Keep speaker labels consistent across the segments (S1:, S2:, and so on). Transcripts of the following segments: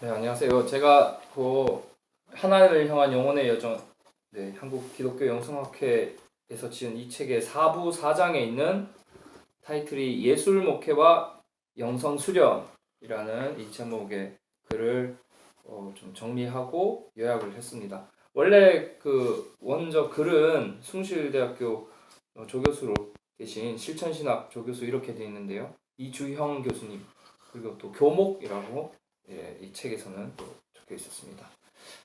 S1: 네, 안녕하세요. 제가 하나님을 향한 영혼의 여정, 한국 기독교 영성학회에서 지은 이 책의 4부 4장에 있는 타이틀이 예술 목회와 영성 수련이라는 이 제목의 글을 좀 정리하고 요약을 했습니다. 원래 먼저 글은 숭실대학교 조교수로 계신 실천신학 조교수 이렇게 되어 있는데요. 이주형 교수님, 그리고 또 교목이라고 이 책에서는 또 적혀 있었습니다.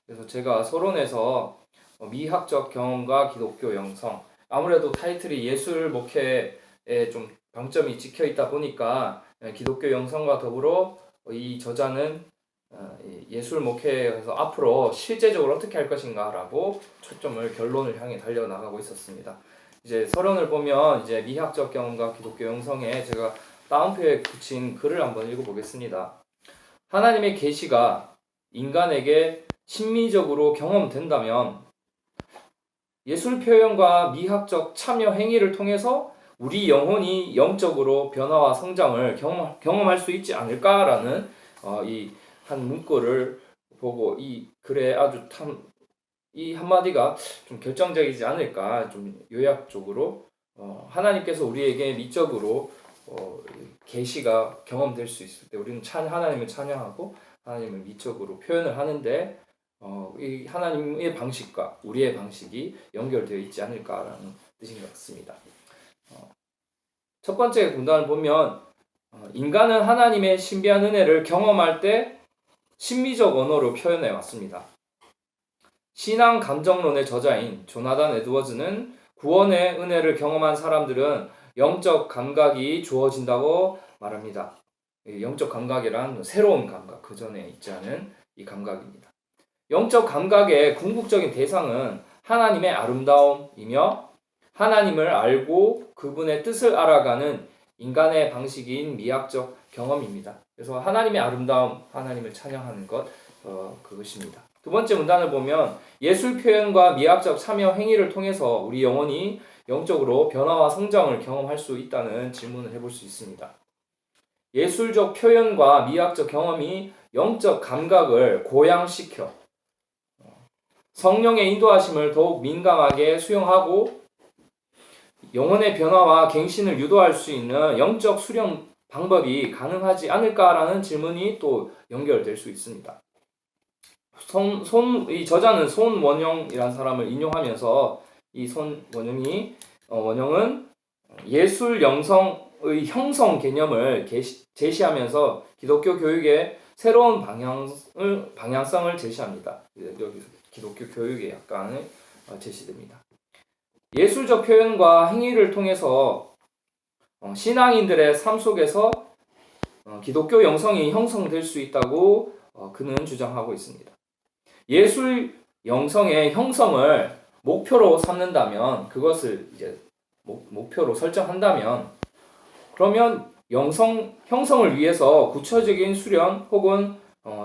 S1: 그래서 제가 서론에서 미학적 경험과 기독교 영성, 아무래도 타이틀이 예술 목회에 좀 방점이 찍혀 있다 보니까 기독교 영성과 더불어 이 저자는 예술 목회에서 앞으로 실제적으로 어떻게 할 것인가라고 초점을 결론을 향해 달려나가고 있었습니다. 이제 서론을 보면 이제 미학적 경험과 기독교 영성에 제가 따옴표에 붙인 글을 한번 읽어보겠습니다. 하나님의 계시가 인간에게 심미적으로 경험된다면 예술 표현과 미학적 참여 행위를 통해서 우리 영혼이 영적으로 변화와 성장을 경험할 수 있지 않을까라는 이 한 문구를 보고 이 글에 아주 이 한마디가 좀 결정적이지 않을까, 좀 요약적으로 하나님께서 우리에게 미적으로 계시가 경험될 수 있을 때 우리는 하나님을 찬양하고 하나님을 미적으로 표현을 하는데 이 하나님의 방식과 우리의 방식이 연결되어 있지 않을까라는 뜻인 것 같습니다. 첫 번째 문단을 보면 인간은 하나님의 신비한 은혜를 경험할 때 심미적 언어로 표현해 왔습니다. 신앙 감정론의 저자인 조나단 에드워즈는 구원의 은혜를 경험한 사람들은 영적 감각이 주어진다고 말합니다. 영적 감각이란 새로운 감각, 그 전에 있지 않은 이 감각입니다. 영적 감각의 궁극적인 대상은 하나님의 아름다움이며 하나님을 알고 그분의 뜻을 알아가는 인간의 방식인 미학적 경험입니다. 그래서 하나님의 아름다움, 하나님을 찬양하는 것, 그것입니다. 두 번째 문단을 보면 예술 표현과 미학적 참여 행위를 통해서 우리 영혼이 영적으로 변화와 성장을 경험할 수 있다는 질문을 해볼 수 있습니다. 예술적 표현과 미학적 경험이 영적 감각을 고양시켜 성령의 인도하심을 더욱 민감하게 수용하고 영혼의 변화와 갱신을 유도할 수 있는 영적 수련 방법이 가능하지 않을까라는 질문이 또 연결될 수 있습니다. 이 저자는 손원영이라는 사람을 인용하면서 이 원영은 예술 영성의 형성 개념을 제시하면서 기독교 교육의 새로운 방향성을 제시합니다. 여기서 기독교 교육에 약간의 제시됩니다. 예술적 표현과 행위를 통해서 신앙인들의 삶 속에서 기독교 영성이 형성될 수 있다고 그는 주장하고 있습니다. 예술 영성의 형성을 목표로 삼는다면, 그것을 이제 목표로 설정한다면, 그러면 영성 형성을 위해서 구체적인 수련 혹은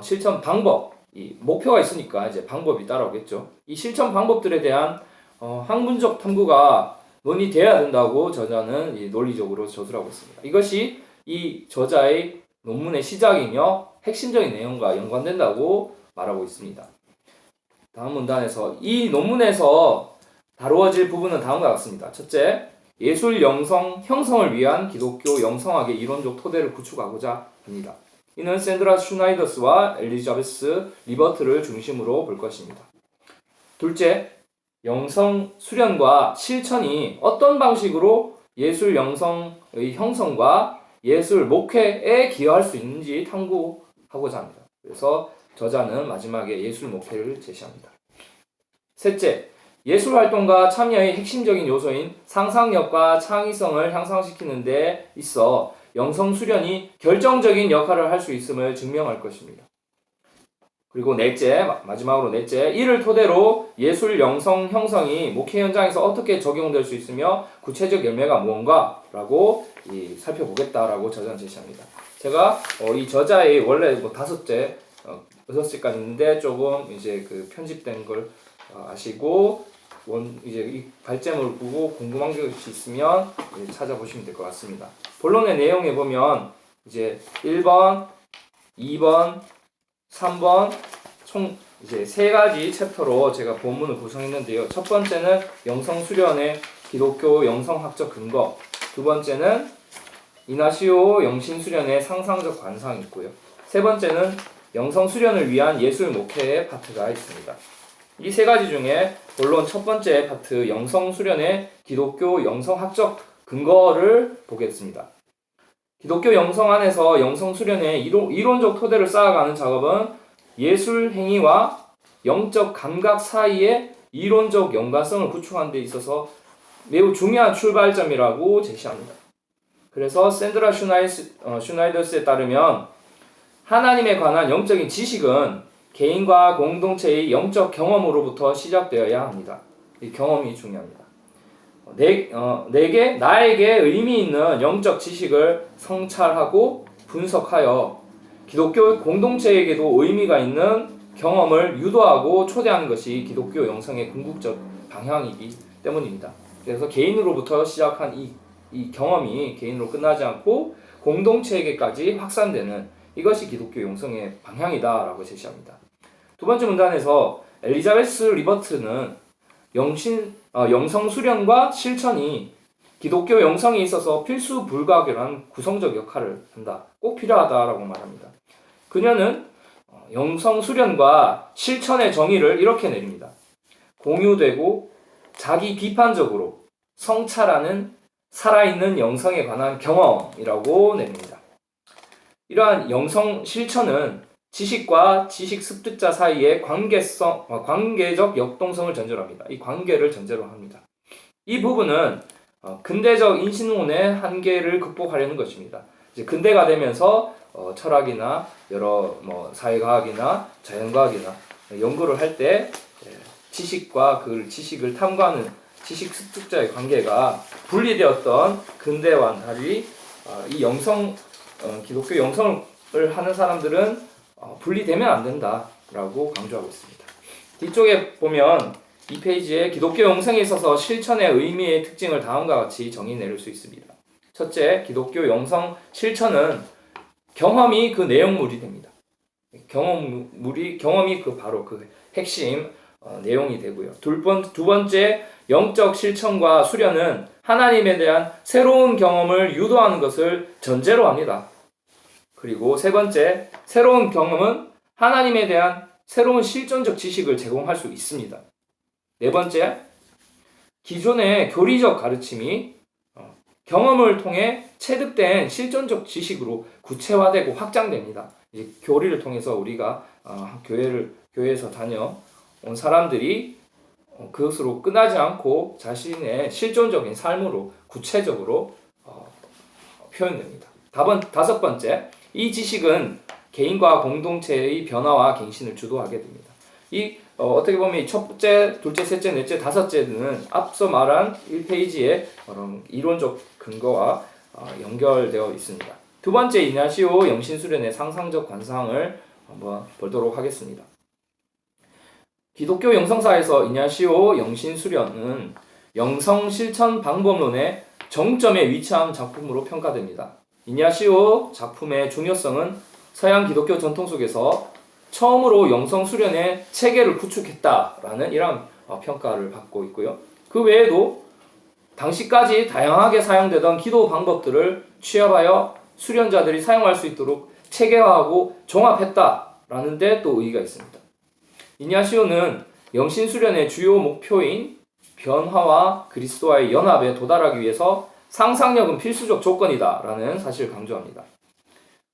S1: 실천 방법, 이 목표가 있으니까 이제 방법이 따라오겠죠. 이 실천 방법들에 대한 학문적 탐구가 논의되어야 된다고 저자는 논리적으로 저술하고 있습니다. 이것이 이 저자의 논문의 시작이며 핵심적인 내용과 연관된다고 말하고 있습니다. 다음 문단에서 이 논문에서 다루어질 부분은 다음과 같습니다. 첫째, 예술 영성 형성을 위한 기독교 영성학의 이론적 토대를 구축하고자 합니다. 이는 샌드라 슈나이더스와 엘리자베스 리버트를 중심으로 볼 것입니다. 둘째, 영성 수련과 실천이 어떤 방식으로 예술 영성의 형성과 예술 목회에 기여할 수 있는지 탐구하고자 합니다. 그래서 저자는 마지막에 예술 목회를 제시합니다. 셋째, 예술 활동과 참여의 핵심적인 요소인 상상력과 창의성을 향상시키는 데 있어 영성 수련이 결정적인 역할을 할 수 있음을 증명할 것입니다. 그리고 마지막으로 넷째, 이를 토대로 예술 영성 형성이 목회 현장에서 어떻게 적용될 수 있으며 구체적 열매가 무언가라고 살펴보겠다라고 저자는 제시합니다. 제가 이 저자의 원래 6제까지 있는데 조금 이제 그 편집된 걸 아시고 이제 이 발제물을 보고 궁금한 것이 있으면 찾아보시면 될 것 같습니다. 본론의 내용에 보면 이제 1번, 2번, 3번 총 이제 세 가지 챕터로 제가 본문을 구성했는데요. 첫 번째는 영성 수련의 기독교 영성학적 근거, 두 번째는 이나시오 영신 수련의 상상적 관상이 있고요. 세 번째는 영성 수련을 위한 예술 목회의 파트가 있습니다. 이 세 가지 중에 본론 첫 번째 파트 영성 수련의 기독교 영성학적 근거를 보겠습니다. 기독교 영성 안에서 영성 수련의 이론적 토대를 쌓아가는 작업은 예술 행위와 영적 감각 사이의 이론적 연관성을 구축하는 데 있어서 매우 중요한 출발점이라고 제시합니다. 그래서 샌드라 슈나이더스에 따르면 하나님에 관한 영적인 지식은 개인과 공동체의 영적 경험으로부터 시작되어야 합니다. 이 경험이 중요합니다. 나에게 의미 있는 영적 지식을 성찰하고 분석하여 기독교 공동체에게도 의미가 있는 경험을 유도하고 초대하는 것이 기독교 영성의 궁극적 방향이기 때문입니다. 그래서 개인으로부터 시작한 이 경험이 개인으로 끝나지 않고 공동체에게까지 확산되는 이것이 기독교 영성의 방향이다라고 제시합니다. 두 번째 문단에서 엘리자베스 리버트는 영성 수련과 실천이 기독교 영성에 있어서 필수 불가결한 구성적 역할을 한다. 꼭 필요하다라고 말합니다. 그녀는 영성 수련과 실천의 정의를 이렇게 내립니다. 공유되고 자기 비판적으로 성찰하는 살아있는 영성에 관한 경험이라고 냅니다. 이러한 영성 실천은 지식과 지식 습득자 사이의 관계적 역동성을 전제로 합니다. 이 관계를 전제로 합니다. 이 부분은 근대적 인신론의 한계를 극복하려는 것입니다. 이제 근대가 되면서 철학이나 여러 사회과학이나 자연과학이나 연구를 할 때 지식과 그 지식을 탐구하는 지식 습득자의 관계가 분리되었던 근대와는 달리 이 기독교 영성을 하는 사람들은 분리되면 안 된다라고 강조하고 있습니다. 뒤쪽에 보면 이 페이지에 기독교 영성에 있어서 실천의 의미의 특징을 다음과 같이 정의 내릴 수 있습니다. 첫째, 기독교 영성 실천은 경험이 그 내용물이 됩니다. 경험이 바로 그 핵심 내용이 되고요. 두 번째, 영적 실천과 수련은 하나님에 대한 새로운 경험을 유도하는 것을 전제로 합니다. 그리고 세 번째, 새로운 경험은 하나님에 대한 새로운 실존적 지식을 제공할 수 있습니다. 네 번째, 기존의 교리적 가르침이 경험을 통해 체득된 실존적 지식으로 구체화되고 확장됩니다. 이제 교리를 통해서 우리가 교회에서 다녀온 사람들이 그것으로 끝나지 않고 자신의 실존적인 삶으로 구체적으로 표현됩니다. 다섯 번째, 이 지식은 개인과 공동체의 변화와 갱신을 주도하게 됩니다. 어떻게 보면 이 첫째, 둘째, 셋째, 넷째, 다섯째는 앞서 말한 1페이지의 이론적 근거와 연결되어 있습니다. 두 번째, 이나시오 영신수련의 상상적 관상을 한번 보도록 하겠습니다. 기독교 영성사에서 이나시오 영신수련은 영성 실천 방법론의 정점에 위치한 작품으로 평가됩니다. 이냐시오 작품의 중요성은 서양 기독교 전통 속에서 처음으로 영성 수련의 체계를 구축했다라는 이런 평가를 받고 있고요. 그 외에도 당시까지 다양하게 사용되던 기도 방법들을 취합하여 수련자들이 사용할 수 있도록 체계화하고 종합했다라는 데 또 의의가 있습니다. 이냐시오는 영신 수련의 주요 목표인 변화와 그리스도와의 연합에 도달하기 위해서 상상력은 필수적 조건이다라는 사실을 강조합니다.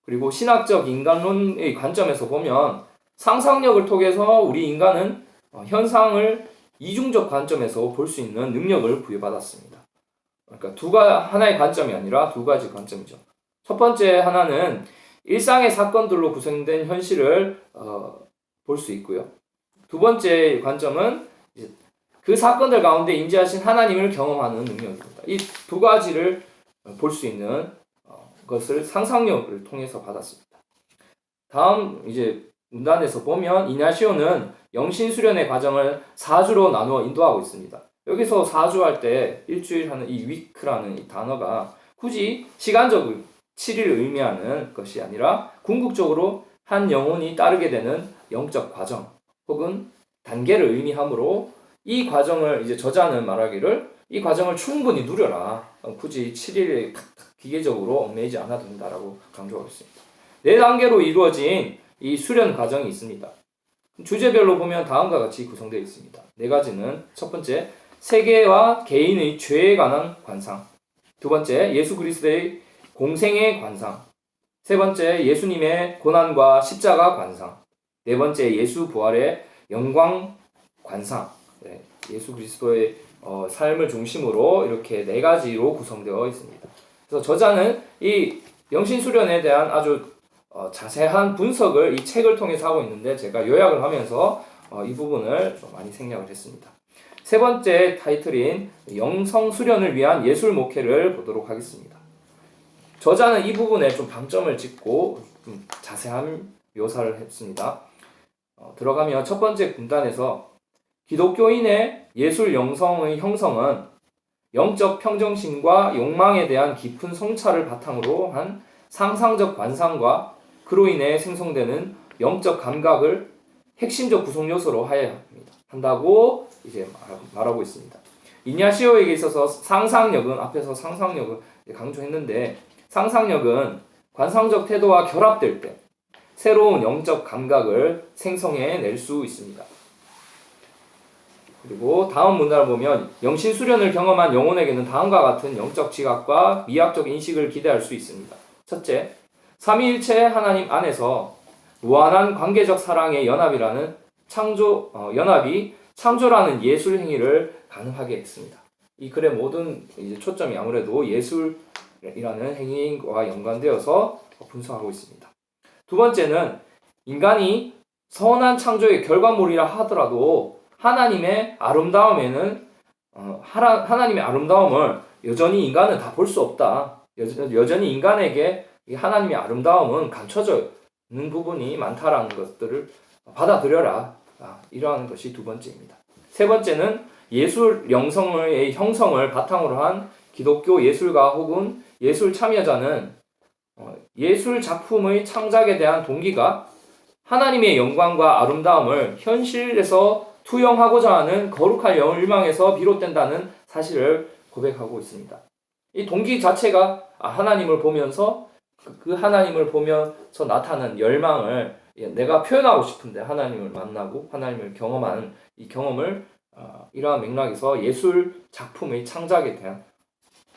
S1: 그리고 신학적 인간론의 관점에서 보면 상상력을 통해서 우리 인간은 현상을 이중적 관점에서 볼 수 있는 능력을 부여받았습니다. 그러니까 하나의 관점이 아니라 두 가지 관점이죠. 첫 번째 하나는 일상의 사건들로 구성된 현실을 볼 수 있고요. 두 번째 관점은 그 사건들 가운데 임재하신 하나님을 경험하는 능력입니다. 이 두 가지를 볼 수 있는 것을 상상력을 통해서 받았습니다. 다음 이제 문단에서 보면 이냐시오는 영신 수련의 과정을 4주로 나누어 인도하고 있습니다. 여기서 4주 할 때 일주일 하는 이 위크라는 이 단어가 굳이 시간적으로 7일 의미하는 것이 아니라 궁극적으로 한 영혼이 따르게 되는 영적 과정 혹은 단계를 의미하므로 이 과정을 이제 저자는 말하기를 이 과정을 충분히 누려라. 굳이 7일에 기계적으로 얽매이지 않아도 된다라고 강조하고 있습니다. 4단계로 이루어진 이 수련 과정이 있습니다. 주제별로 보면 다음과 같이 구성되어 있습니다. 4가지는 첫 번째, 세계와 개인의 죄에 관한 관상. 두 번째, 예수 그리스도의 공생의 관상. 세 번째, 예수님의 고난과 십자가 관상. 네 번째, 예수 부활의 영광 관상. 네, 예수 그리스도의 삶을 중심으로 이렇게 4가지로 구성되어 있습니다. 그래서 저자는 이 영신수련에 대한 아주 자세한 분석을 이 책을 통해서 하고 있는데 제가 요약을 하면서 이 부분을 좀 많이 생략을 했습니다. 세 번째 타이틀인 영성수련을 위한 예술 목회를 보도록 하겠습니다. 저자는 이 부분에 좀 방점을 찍고 좀 자세한 묘사를 했습니다. 들어가면 첫 번째 군단에서 기독교인의 예술 영성의 형성은 영적 평정심과 욕망에 대한 깊은 성찰을 바탕으로 한 상상적 관상과 그로 인해 생성되는 영적 감각을 핵심적 구성 요소로 하여야 한다고 이제 말하고 있습니다. 이냐시오에게 있어서 상상력은 앞에서 상상력을 강조했는데 상상력은 관상적 태도와 결합될 때 새로운 영적 감각을 생성해낼 수 있습니다. 그리고 다음 문단을 보면 영신수련을 경험한 영혼에게는 다음과 같은 영적 지각과 미학적 인식을 기대할 수 있습니다. 첫째, 삼위일체 하나님 안에서 무한한 관계적 사랑의 연합이라는 연합이 창조라는 예술 행위를 가능하게 했습니다. 이 글의 모든 이제 초점이 아무래도 예술이라는 행위와 연관되어서 분석하고 있습니다. 두 번째는 인간이 선한 창조의 결과물이라 하더라도 하나님의 아름다움에는 하나님의 아름다움을 여전히 인간은 다 볼 수 없다. 여전히 인간에게 하나님의 아름다움은 감춰져 있는 부분이 많다라는 것들을 받아들여라. 이러한 것이 두 번째입니다. 세 번째는 예술 영성의 형성을 바탕으로 한 기독교 예술가 혹은 예술 참여자는 예술 작품의 창작에 대한 동기가 하나님의 영광과 아름다움을 현실에서 투영하고자 하는 거룩한 열망에서 비롯된다는 사실을 고백하고 있습니다. 이 동기 자체가 하나님을 보면서 그 하나님을 보면서 나타나는 열망을 내가 표현하고 싶은데 하나님을 만나고 하나님을 경험하는 이 경험을 이러한 맥락에서 예술 작품의 창작에 대한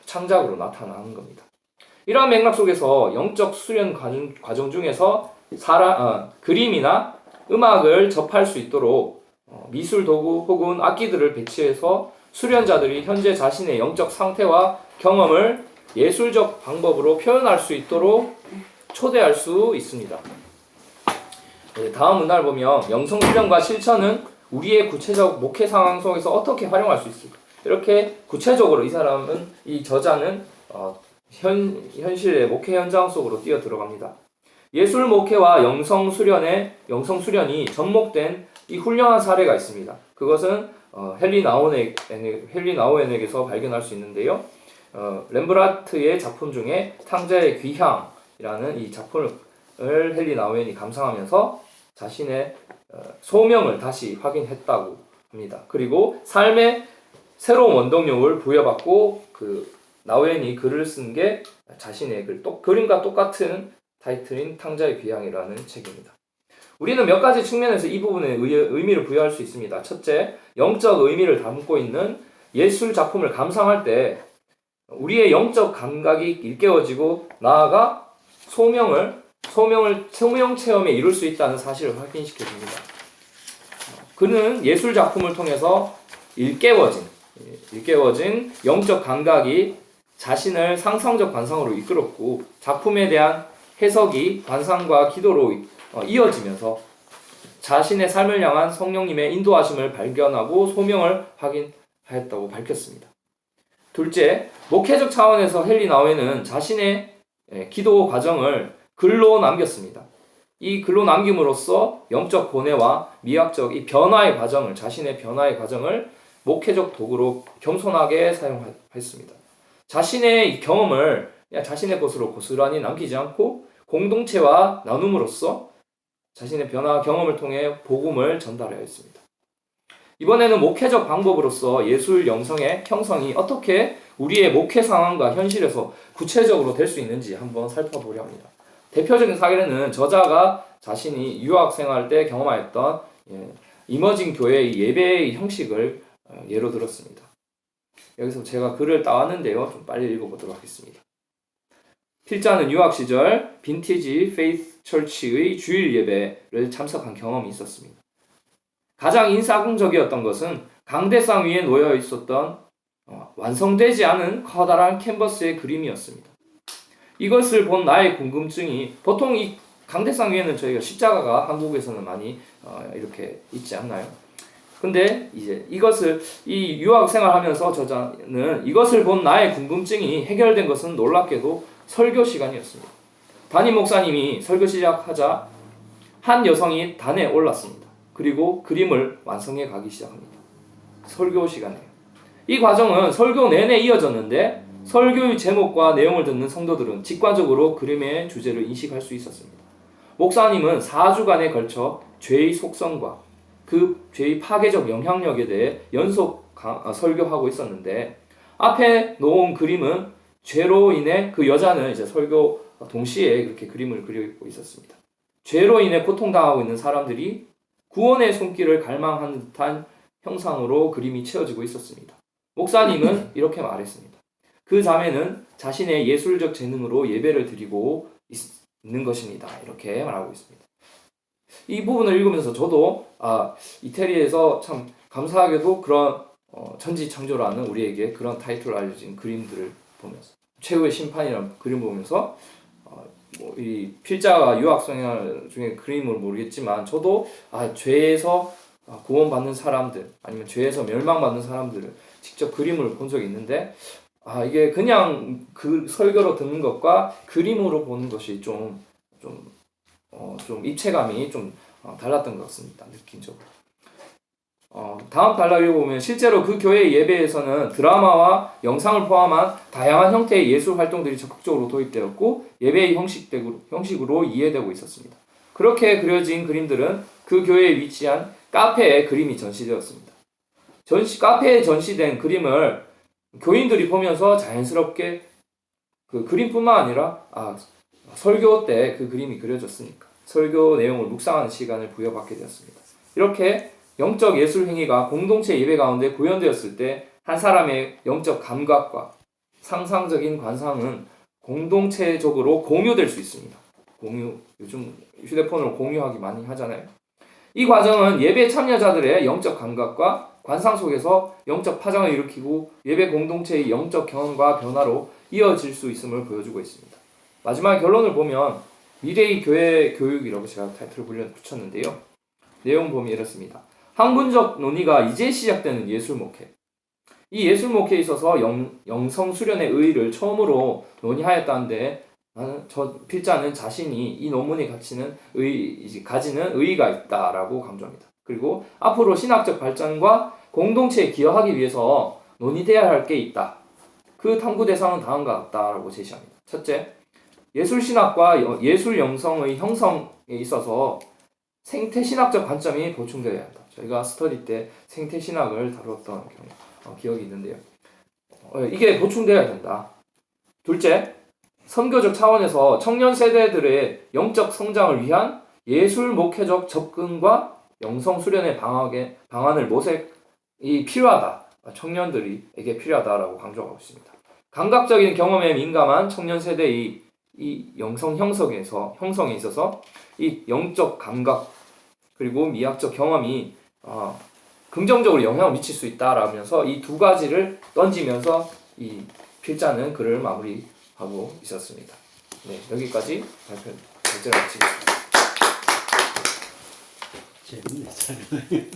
S1: 창작으로 나타나는 겁니다. 이러한 맥락 속에서 영적 수련 과정 중에서 그림이나 음악을 접할 수 있도록 미술 도구 혹은 악기들을 배치해서 수련자들이 현재 자신의 영적 상태와 경험을 예술적 방법으로 표현할 수 있도록 초대할 수 있습니다. 다음 문화를 보면 영성수련과 실천은 우리의 구체적 목회 상황 속에서 어떻게 활용할 수 있을까? 이렇게 구체적으로 이 저자는 현실의 목회 현장 속으로 뛰어 들어갑니다. 예술 목회와 영성수련이 접목된 이 훌륭한 사례가 있습니다. 그것은 헨리 나우엔에게서 발견할 수 있는데요. 렘브란트의 작품 중에 탕자의 귀향이라는 이 작품을 헨리 나우엔이 감상하면서 자신의 소명을 다시 확인했다고 합니다. 그리고 삶의 새로운 원동력을 부여받고 나우엔이 글을 쓴 게 자신의 그림과 똑같은 타이틀인 탕자의 귀향이라는 책입니다. 우리는 몇 가지 측면에서 이 부분에 의미를 부여할 수 있습니다. 첫째, 영적 의미를 담고 있는 예술 작품을 감상할 때 우리의 영적 감각이 일깨워지고 나아가 소명 체험에 이룰 수 있다는 사실을 확인시켜줍니다. 그는 예술 작품을 통해서 일깨워진 영적 감각이 자신을 상상적 관상으로 이끌었고 작품에 대한 해석이 관상과 기도로 이어지면서 자신의 삶을 향한 성령님의 인도하심을 발견하고 소명을 확인하였다고 밝혔습니다. 둘째, 목회적 차원에서 헨리 나우엔은 자신의 기도 과정을 글로 남겼습니다. 이 글로 남김으로써 영적 고뇌와 미학적 이 자신의 변화의 과정을 목회적 도구로 겸손하게 사용했습니다. 자신의 경험을 그냥 자신의 것으로 고스란히 남기지 않고 공동체와 나눔으로써 자신의 변화 경험을 통해 복음을 전달해야 했습니다. 이번에는 목회적 방법으로서 예술 영성의 형성이 어떻게 우리의 목회 상황과 현실에서 구체적으로 될 수 있는지 한번 살펴보려 합니다. 대표적인 사례는 저자가 자신이 유학 생활 때 경험하였던 이머징 교회의 예배의 형식을 예로 들었습니다. 여기서 제가 글을 따왔는데요. 좀 빨리 읽어보도록 하겠습니다. 필자는 유학 시절 빈티지 페이스 처치의 주일 예배를 참석한 경험이 있었습니다. 가장 인상적이었던 것은 강대상 위에 놓여 있었던 완성되지 않은 커다란 캔버스의 그림이었습니다. 이것을 본 나의 궁금증이, 보통 이 강대상 위에는 저희가 십자가가 한국에서는 많이 이렇게 있지 않나요? 근데 이제 이 유학 생활하면서 저자는 이것을 본 나의 궁금증이 해결된 것은 놀랍게도 설교 시간이었습니다. 담임 목사님이 설교 시작하자 한 여성이 단에 올랐습니다. 그리고 그림을 완성해 가기 시작합니다. 설교 시간이에요. 이 과정은 설교 내내 이어졌는데 설교의 제목과 내용을 듣는 성도들은 직관적으로 그림의 주제를 인식할 수 있었습니다. 목사님은 4주간에 걸쳐 죄의 속성과 그 죄의 파괴적 영향력에 대해 연속 설교하고 있었는데 앞에 놓은 그림은 죄로 인해 그 여자는 이제 설교 동시에 그렇게 그림을 그리고 있었습니다. 죄로 인해 고통당하고 있는 사람들이 구원의 손길을 갈망하는 듯한 형상으로 그림이 채워지고 있었습니다. 목사님은 이렇게 말했습니다. 그 자매는 자신의 예술적 재능으로 예배를 드리고 있는 것입니다. 이렇게 말하고 있습니다. 이 부분을 읽으면서 저도 이태리에서 참 감사하게도 그런 천지창조라는 우리에게 그런 타이틀을 알려진 그림들을 보면서 최후의 심판이라는 그림 보면서 이 필자가 유학생활 중에 그림을 모르겠지만 저도 죄에서 구원받는 사람들 아니면 죄에서 멸망받는 사람들을 직접 그림을 본 적이 있는데 이게 그냥 그 설교로 듣는 것과 그림으로 보는 것이 좀 입체감이 좀 달랐던 것 같습니다. 느낌적으로. 다음 단락을 보면 실제로 그 교회의 예배에서는 드라마와 영상을 포함한 다양한 형태의 예술 활동들이 적극적으로 도입되었고 예배의 형식으로 이해되고 있었습니다. 그렇게 그려진 그림들은 그 교회에 위치한 카페에 그림이 전시되었습니다. 카페에 전시된 그림을 교인들이 보면서 자연스럽게 그 그림뿐만 아니라 설교 때 그 그림이 그려졌으니까 설교 내용을 묵상하는 시간을 부여받게 되었습니다. 이렇게 영적 예술 행위가 공동체 예배 가운데 구현되었을 때 한 사람의 영적 감각과 상상적인 관상은 공동체적으로 공유될 수 있습니다. 요즘 휴대폰으로 공유하기 많이 하잖아요. 이 과정은 예배 참여자들의 영적 감각과 관상 속에서 영적 파장을 일으키고 예배 공동체의 영적 경험과 변화로 이어질 수 있음을 보여주고 있습니다. 마지막 결론을 보면 미래의 교회 교육이라고 제가 타이틀을 붙였는데요. 내용 보면 이렇습니다. 학문적 논의가 이제 시작되는 예술 목회. 이 예술 목회에 있어서 영성 수련의 의의를 처음으로 논의하였다는데 필자는 자신이 이 논문이 가지는 의의가 있다라고 강조합니다. 그리고 앞으로 신학적 발전과 공동체에 기여하기 위해서 논의되어야 할 게 있다. 그 탐구 대상은 다음과 같다라고 제시합니다. 첫째, 예술신학과 예술영성의 형성에 있어서 생태신학적 관점이 보충되어야 한다. 저희가 스터디 때 생태신학을 다뤘던 기억이 있는데요. 이게 보충되어야 된다. 둘째, 선교적 차원에서 청년 세대들의 영적 성장을 위한 예술 목회적 접근과 영성 수련의 방안을 모색이 필요하다. 청년들에게 필요하다라고 강조하고 있습니다. 감각적인 경험에 민감한 청년 세대의 이 영성 형성에 있어서 이 영적 감각 그리고 미학적 경험이 긍정적으로 영향을 미칠 수 있다라면서 이 두 가지를 던지면서 이 필자는 글을 마무리하고 있었습니다. 네, 여기까지 발제를 마치겠습니다.
S2: 재밌네.